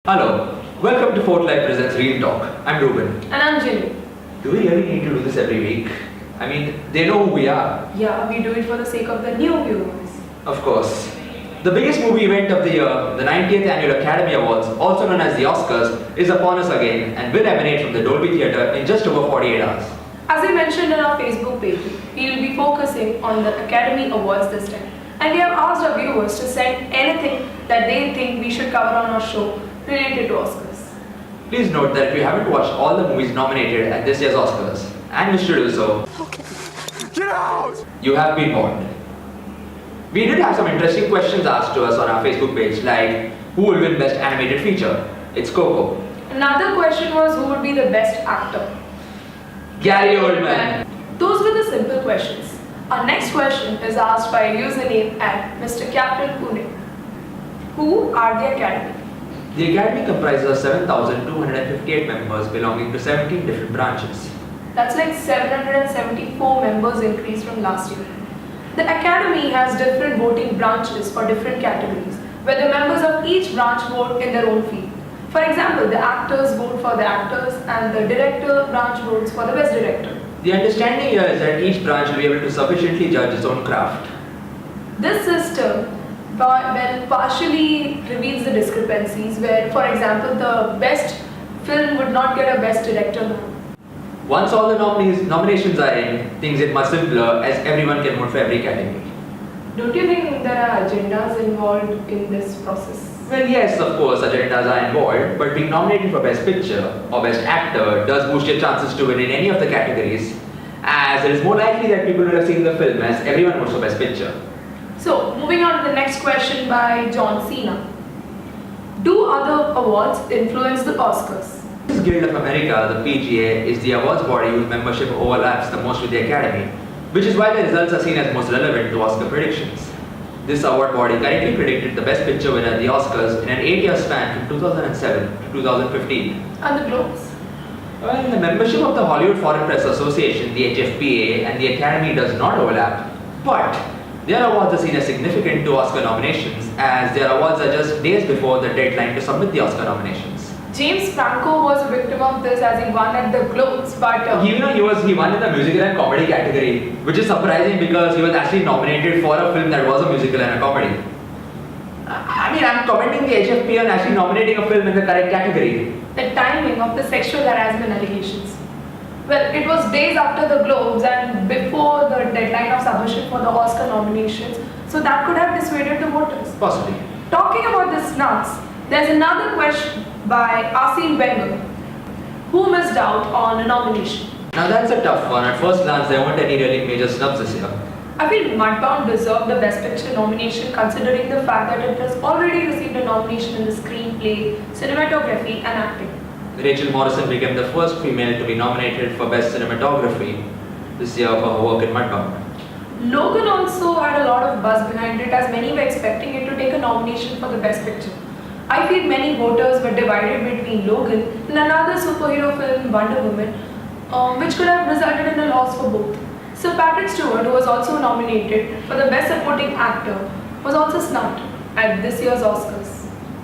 Hello, welcome to Fortlife Presents Real Talk. I'm Ruben. And I'm Jimmy. Do we really need to do this every week? I mean, they know who we are. Yeah, we do it for the sake of the new viewers. Of course. The biggest movie event of the year, the 90th Annual Academy Awards, also known as the Oscars, is upon us again and will emanate from the Dolby Theatre in just over 48 hours. As we mentioned in our Facebook page, we will be focusing on the Academy Awards this time. And we have asked our viewers to send anything that they think we should cover on our show related to Oscars. Please note that if you haven't watched all the movies nominated at this year's Oscars, and wish to do so, Get out! you have been warned. We did have some interesting questions asked to us on our Facebook page, like who will win Best Animated Feature? It's Coco. Another question was who would be the best actor? Gary Oldman. Those were the simple questions. Our next question is asked by a username at Mr. Captain Pune. Who are the Academy? The Academy comprises of 7,258 members belonging to 17 different branches. That's like 774 members increase from last year. The Academy has different voting branches for different categories, where the members of each branch vote in their own field. For example, the actors vote for the actors and the director branch votes for the best director. The understanding here is that each branch will be able to sufficiently judge its own craft. This system partially reveals the discrepancies where, for example, the best film would not get a best director nom. Once all the nominations are in, things get much simpler as everyone can vote for every category. Don't you think there are agendas involved in this process? Well, yes, of course, agendas are involved, but being nominated for Best Picture or Best Actor does boost your chances to win in any of the categories, as it is more likely that people will have seen the film as everyone votes for Best Picture. So, moving on to the next question by John Cena. Do other awards influence the Oscars? The Guild of America, the PGA, is the awards body whose membership overlaps the most with the Academy, which is why the results are seen as most relevant to Oscar predictions. This award body correctly predicted the Best Picture winner at the Oscars in an 8-year span from 2007 to 2015. And the Globes? Well, the membership of the Hollywood Foreign Press Association, the HFPA, and the Academy does not overlap, but their awards are seen as significant to Oscar nominations, as their awards are just days before the deadline to submit the Oscar nominations. James Franco was a victim of this as he won at the Globes, but he won in the musical and comedy category, which is surprising because he was actually nominated for a film that was a musical and a comedy. I mean, I'm commending the HFP on actually nominating a film in the correct category. the timing of the sexual harassment allegations. Well, it was days after the Globes and before the deadline of submission for the Oscar nominations, so that could have dissuaded the voters. Possibly. Talking about the snubs, there's another question by Arsene Wenger, who missed out on a nomination. Now that's a tough one. At first glance, there weren't any really major snubs this year. I feel Mudbound deserved the Best Picture nomination considering the fact that it has already received a nomination in the screenplay, cinematography and acting. Rachel Morrison became the first female to be nominated for Best Cinematography this year for her work in Mudbound. Logan also had a lot of buzz behind it as many were expecting it to take a nomination for the Best Picture. I feel many voters were divided between Logan and another superhero film, Wonder Woman, which could have resulted in a loss for both. Sir Patrick Stewart, who was also nominated for the Best Supporting Actor, was also snubbed at this year's Oscars.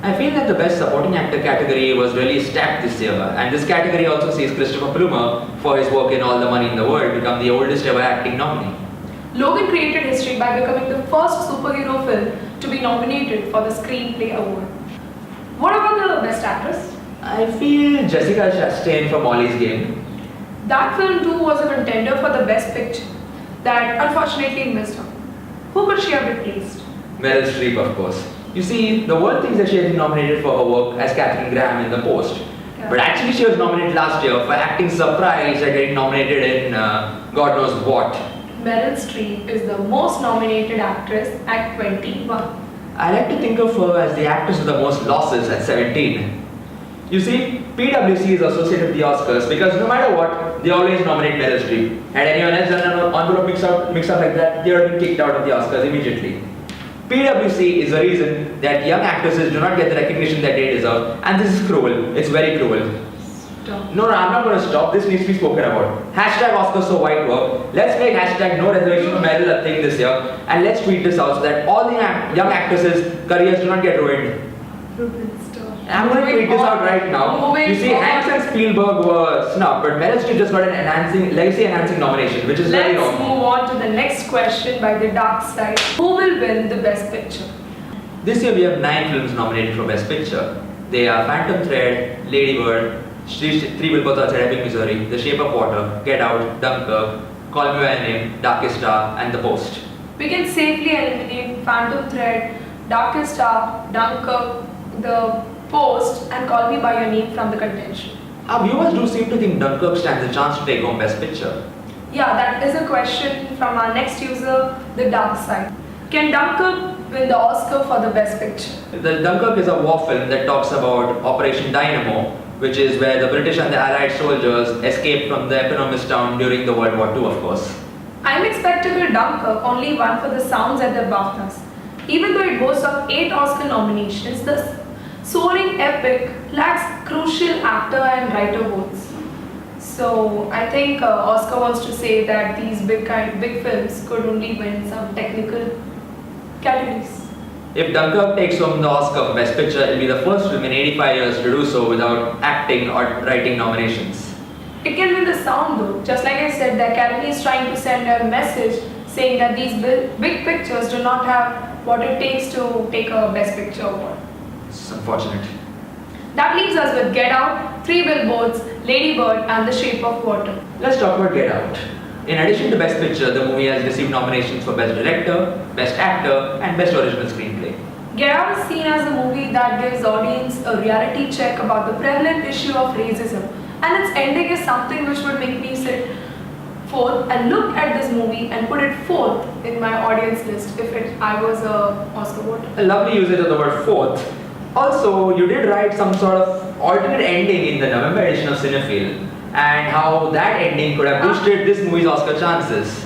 I feel that the Best Supporting Actor category was really stacked this year, and this category also sees Christopher Plummer, for his work in All the Money in the World, become the oldest ever acting nominee. Logan created history by becoming the first superhero film to be nominated for the Screenplay Award. What about the Best Actress? I feel Jessica Chastain for Molly's Game. That film too was a contender for the Best Picture that unfortunately missed out. Who could she have replaced? Meryl Streep, of course. You see, the world thinks that she has been nominated for her work as Catherine Graham in The Post. Yeah. But actually she was nominated last year for acting surprise at getting nominated in God knows what. Meryl Streep is the most nominated actress at 21. I like to think of her as the actress with the most losses at 17. You see, PwC is associated with the Oscars because no matter what, they always nominate Meryl Streep. Had anyone else done an envelope mix up like that, they would have been kicked out of the Oscars immediately. PwC is the reason that young actresses do not get the recognition that they deserve, and this is cruel. It's very cruel. Stop. No, I'm not going to stop. This needs to be spoken about. Hashtag Oscars so white work. Let's make hashtag no reservation for Meryl a thing this year, and let's tweet this out so that all the young actresses' careers do not get ruined. Ruben, stop. I'm going to tweet this out right now. You see, Hanks and Spielberg were snubbed, but Meryl Streep just got an legacy-enhancing nomination, which is very wrong. Let's move on to the next question by the dark side. Who will win the Best Picture? This year we have 9 films nominated for Best Picture. They are Phantom Thread, Lady Bird, Three Billboards Outside Ebbing, Missouri, The Shape of Water, Get Out, Dunkirk, Call Me By Your Name, Darkest Star, and The Post. We can safely eliminate Phantom Thread, Darkest Star, Dunkirk, The Post, and Call Me By Your Name from the contention. Our viewers do seem to think Dunkirk stands a chance to take home Best Picture. Yeah, that is a question from our next user, The Dark Side. Can Dunkirk win the Oscar for the Best Picture? The Dunkirk is a war film that talks about Operation Dynamo, which is where the British and the Allied soldiers escaped from the eponymous town during the World War II, of course. I'm expecting Dunkirk only won for the sounds at the BAFTAs. Even though it boasts of 8 Oscar nominations, the soaring epic lacks crucial actor and writer votes. So I think Oscar wants to say that these big films could only win some technical categories. If Dunkirk takes home the Oscar for Best Picture, it will be the first film in 85 years to do so without acting or writing nominations. It can win the sound though. Just like I said, the Academy is trying to send a message saying that these big pictures do not have what it takes to take a Best Picture award. It's unfortunate. That leaves us with Get Out, Three Billboards, Lady Bird, and The Shape of Water. Let's talk about Get Out. In addition to Best Picture, the movie has received nominations for Best Director, Best Actor, and Best Original Screenplay. Get Out is seen as a movie that gives audience a reality check about the prevalent issue of racism, and its ending is something which would make me sit forth and look at this movie and put it forth in my audience list if I was a Oscar voter. A lovely usage of the word fourth. Also, you did write some sort of alternate ending in the November edition of Cinephile, and how that ending could have boosted this movie's Oscar chances.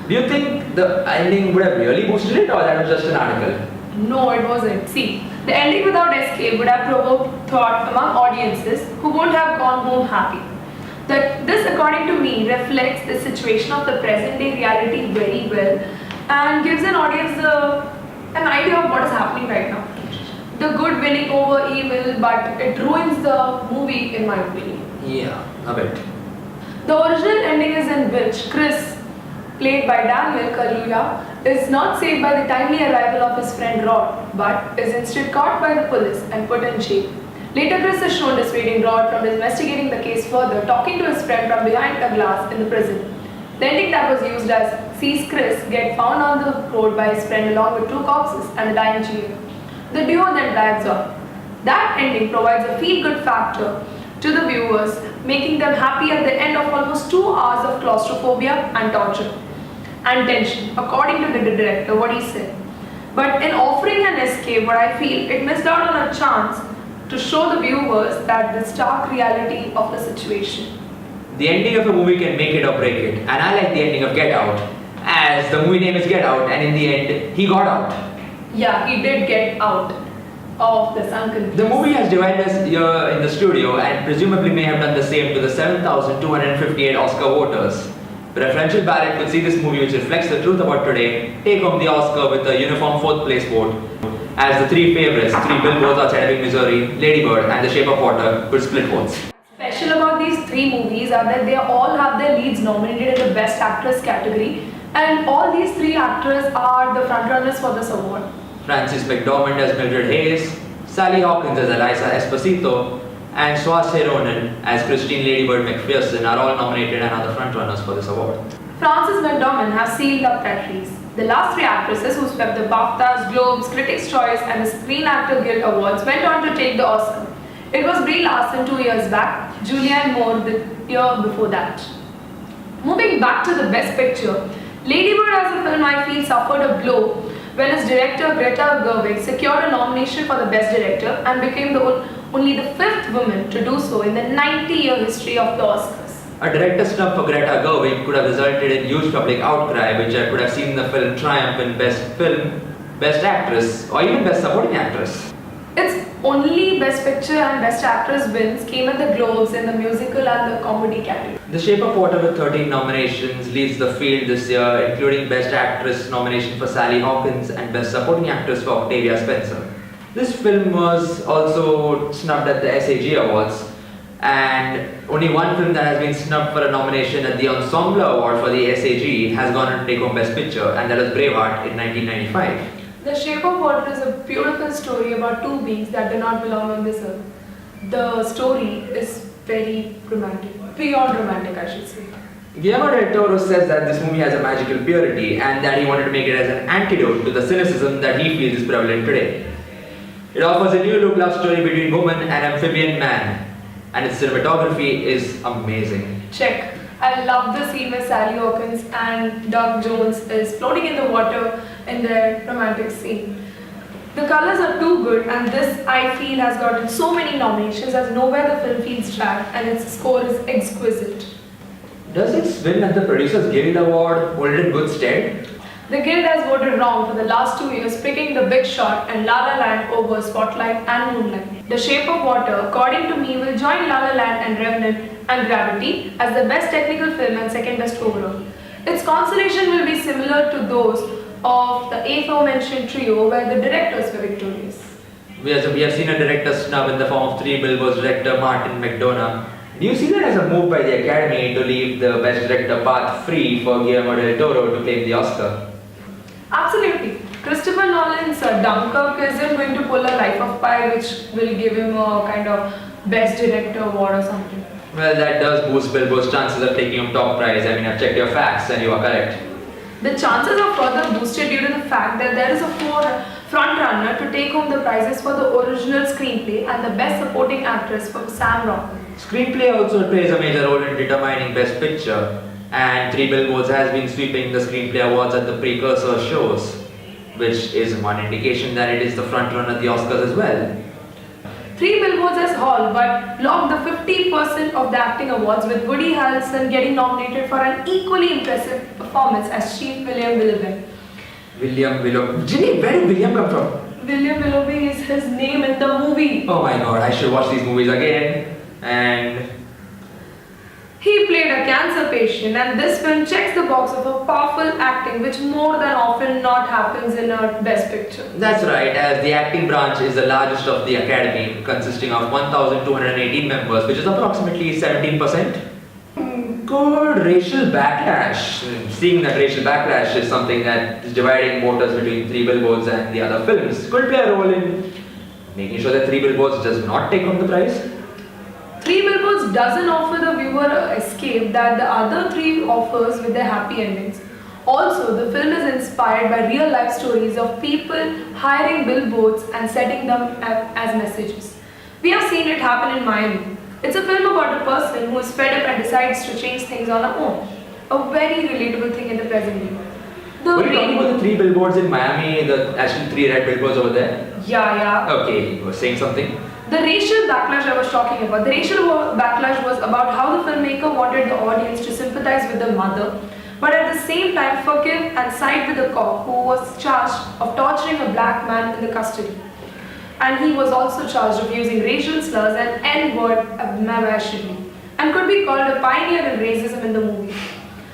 Do you think the ending would have really boosted it, or that was just an article? No, it wasn't. See, the ending without escape would have provoked thought among audiences who would have gone home happy. That this, according to me, reflects the situation of the present day reality very well and gives an audience an idea of what is happening right now. The good winning over evil, but it ruins the movie in my opinion. Yeah, a bit. The original ending is in which Chris, played by Daniel Kaluuya, is not saved by the timely arrival of his friend Rod, but is instead caught by the police and put in jail. Later, Chris is shown dissuading Rod from investigating the case further, talking to his friend from behind a glass in the prison. The ending that was used as sees Chris get found on the road by his friend along with 2 corpses and a dying jail. The duo then drives off. That ending provides a feel-good factor to the viewers, making them happy at the end of almost 2 hours of claustrophobia and torture and tension, according to the director, what he said. But in offering an escape, what I feel, it missed out on a chance to show the viewers that the stark reality of the situation. The ending of a movie can make it or break it, and I like the ending of Get Out, as the movie name is Get Out, and in the end, he got out. Yeah, he did get out of the sunken. The movie has divided us here in the studio and presumably may have done the same to the 7,258 Oscar voters. Preferential ballot could see this movie, which reflects the truth about today, take home the Oscar with a uniform 4th place vote, as the 3 favorites, Three Billboards Outside Ebbing, Missouri, Lady Bird, and The Shape of Water, could split votes. Special about these 3 movies are that they all have their leads nominated in the Best Actress category, and all these 3 actors are the frontrunners for this award. Frances McDormand as Mildred Hayes, Sally Hawkins as Eliza Esposito, and Saoirse Ronan as Christine Lady Bird McPherson are all nominated and are the frontrunners for this award. Frances McDormand has sealed up that race. The last 3 actresses who swept the BAFTAs, Globes, Critics' Choice, and the Screen Actor Guild Awards went on to take the Oscar. It was Brie Larson 2 years back, Julianne Moore the year before that. Moving back to the Best Picture, Lady Bird as a film I feel suffered a blow when its director Greta Gerwig secured a nomination for the Best Director and became only the 5th woman to do so in the 90-year history of the Oscars. A director's snub for Greta Gerwig could have resulted in huge public outcry, which I could have seen the film triumph in Best Film, Best Actress, or even Best Supporting Actress. Its only Best Picture and Best Actress wins came at the Globes in the musical and the comedy category. The Shape of Water with 13 nominations leads the field this year, including Best Actress nomination for Sally Hawkins and Best Supporting Actress for Octavia Spencer. This film was also snubbed at the SAG Awards, and only one film that has been snubbed for a nomination at the Ensemble Award for the SAG has gone on to take home Best Picture, and that was Braveheart in 1995. The Shape of Water is a beautiful story about two beings that do not belong on this earth. The story is very romantic, beyond romantic, I should say. Guillermo del Toro says that this movie has a magical purity and that he wanted to make it as an antidote to the cynicism that he feels is prevalent today. It offers a new look love story between woman and amphibian man, and its cinematography is amazing. Check. I love the scene where Sally Hawkins and Doug Jones is floating in the water in their romantic scene. The colors are too good, and this I feel has gotten so many nominations as nowhere the film feels drag, and its score is exquisite. Does its win at the Producers Guild Award hold it in good stead? The Guild has voted wrong for the last 2 years, picking The Big Short and La La Land over Spotlight and Moonlight. The Shape of Water, according to me, will join La La Land and Revenant and Gravity as the best technical film and second best overall. Its consolation will be similar to those of the aforementioned trio where the directors were victorious. We have seen a director snub in the form of Three Billboards director Martin McDonagh. Do you see that as a move by the Academy to leave the Best Director path free for Guillermo del Toro to claim the Oscar? Absolutely. Christopher Nolan's Dunkirk isn't going to pull a Life of Pi which will give him a kind of Best Director award or something. Well, that does boost Billboard's chances of taking home top prize. I mean, I've checked your facts and you are correct. The chances are further boosted due to the fact that there is a front-runner to take home the prizes for the original screenplay and the Best Supporting Actress for Sam Rockwell. Screenplay also plays a major role in determining Best Picture, and Three Billboards has been sweeping the Screenplay Awards at the precursor shows, which is one indication that it is the front-runner at the Oscars as well. Three Billboards as Hall, but logged the 50% of the acting awards, with Woody Harrelson getting nominated for an equally impressive performance as Chief William Willoughby. William Willoughby. Ginny, where did William come from? William Willoughby is his name in the movie. Oh my god, I should watch these movies again. And he played a cancer patient, and this film checks the box of a powerful acting which more than often not happens in a Best Picture. that's right, as the acting branch is the largest of the Academy, consisting of 1,218 members, which is approximately 17%. Good racial backlash. Seeing that racial backlash is something that is dividing voters between Three Billboards and the other films, could play a role in making sure that Three Billboards does not take home the prize. Three Billboards doesn't offer the viewer an escape that the other three offers with their happy endings. Also, the film is inspired by real life stories of people hiring billboards and setting them up as messages. We have seen it happen in Miami. It's a film about a person who is fed up and decides to change things on her own. A very relatable thing in the present day. Were you talking about the Three Billboards in Miami, the actually three red billboards over there? Yeah. Okay, you were saying something? The racial backlash I was talking about. The racial backlash was about how the filmmaker wanted the audience to sympathize with the mother, but at the same time forgive and side with the cop who was charged of torturing a black man in the custody. And he was also charged of using racial slurs and N-word abashedly, and could be called a pioneer in racism in the movie.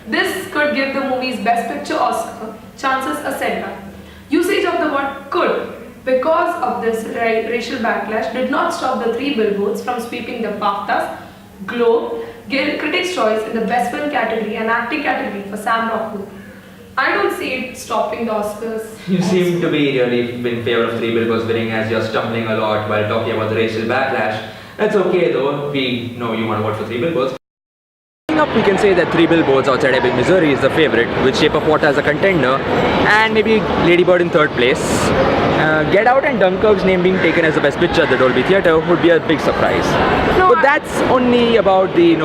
This could give the movie's Best Picture Oscar chances a setback. Usage of the word could, because of this racial backlash, did not stop the Three Billboards from sweeping the BAFTAs, Globe, Critics' Choice in the Best Film category and Acting category for Sam Rockwell. I don't see it stopping the Oscars. You seem to be really in favor of Three Billboards winning, as you're stumbling a lot while talking about the racial backlash. That's okay though, we know you want to vote for Three Billboards. Up, we can say that Three Billboards Outside Ebbing, Missouri is the favorite, with Shape of Water as a contender, and maybe Lady Bird in third place. Get Out and Dunkirk's name being taken as the best picture at the Dolby Theatre would be a big surprise. But that's only about the,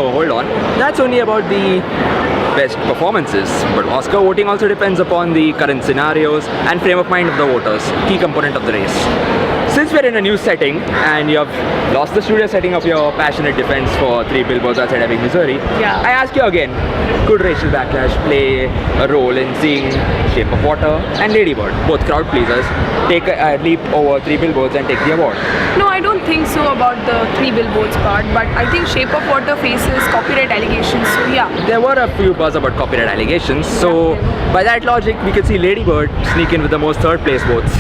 that's only about the best performances. But Oscar voting also depends upon the current scenarios and frame of mind of the voters, key component of the race. Since we're in a new setting and you have lost the studio setting of your passionate defense for Three Billboards Outside Ebbing, Missouri, I ask you again, could racial backlash play a role in seeing Shape of Water and Lady Bird, both crowd pleasers, take a leap over Three Billboards and take the award? No, I don't think so about the Three Billboards part, but I think Shape of Water faces copyright allegations, so yeah. There were a few buzz about copyright allegations, so by that logic, we could see Lady Bird sneak in with the most third place votes.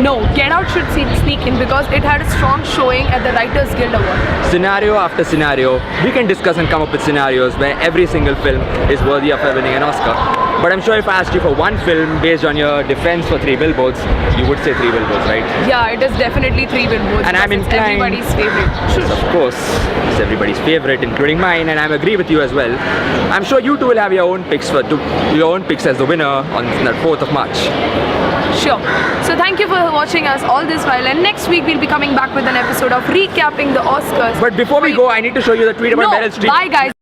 No, Get Out should sneak in because it had a strong showing at the Writers Guild Award. Scenario after scenario, we can discuss and come up with scenarios where every single film is worthy of winning an Oscar. But I'm sure if I asked you for one film based on your defense for Three Billboards, you would say Three Billboards, right? Yeah, it is definitely Three Billboards. And I'm it's inclined- everybody's favorite. Of course, it's everybody's favorite, including mine, and I agree with you as well. I'm sure you two will have your own picks as the winner on the 4th of March. Sure. So thank you for watching us all this while, and next week we'll be coming back with an episode of recapping the Oscars. But before we go, I need to show you the tweet about No, Meryl Streep. bye guys.